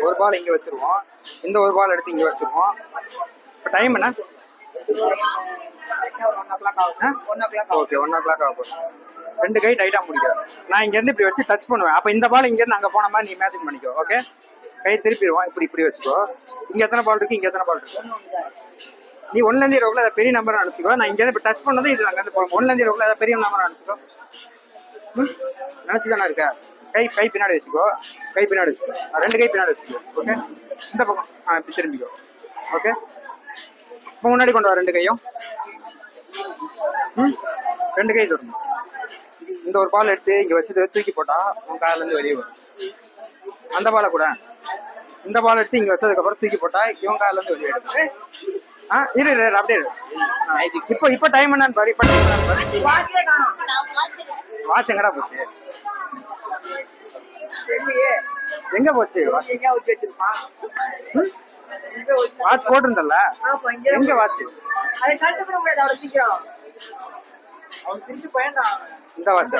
ஒரு பால் இங்கே வச்சிருவோம், இந்த ஒரு பால் எடுத்து இங்கே வச்சிருவோம். இப்போ டைம் என்ன? ஓகே, 1 o'clock ஆகும். 2 கை டைட்டா முடிக்கும். நான் இங்கேருந்து இப்படி வச்சு டச் பண்ணுவேன். அப்போ இந்த பால் இங்கேருந்து அங்கே போன மாதிரி நீ இமேஜின் பண்ணிக்கோ. ஓகே, கை திருப்பிடுவோம். இப்படி வச்சுக்கோ. இங்கே எத்தனை பால் இருக்கு, இங்கே எத்தனை பால் இருக்கு? நீ 1லேருந்து 20 அதை பெரிய நம்பர் அனுப்பிச்சிக்கோ. நான் இங்கேருந்து இப்போ டச் பண்ணதும் இது அங்கேருந்து போகும். 1லேருந்து 20 அதை பெரிய நம்பர் அனுப்பிச்சிக்கோ. நினச்சி தானே இருக்கா? கை பின்னாடி வச்சுக்கோ. கை பின்னாடி வச்சுக்கோ. 2 கை பின்னாடி வச்சுக்கோ. ஓகே, இந்த பக்கம் இப்படி திரும்பிக்கோ. ஓகே, இப்போ முன்னாடி கொண்டு வா 2 கையும். 2 கை தொடணும். இந்த ஒரு பால் எடுத்து இங்கே வச்சு தூக்கி போட்டா உன் காலிலேருந்து வெளியே வரும். அந்த பாலை கூட இந்த பால் எடுத்து இங்கே வச்சதுக்கப்புறம் தூக்கி போட்டா இவன் காலிலேருந்து வெளியே வரும். இரு அப்படியே இப்போ டைம் என்னன்னு பாரு. இப்போ டைம் என்னன்னு பாரு. வாட்ச் எங்கடா போச்சு? எங்க போச்சு வாட்ச்? போட்டிருந்தல எங்க வாட்ச்? இந்த வாட்சா?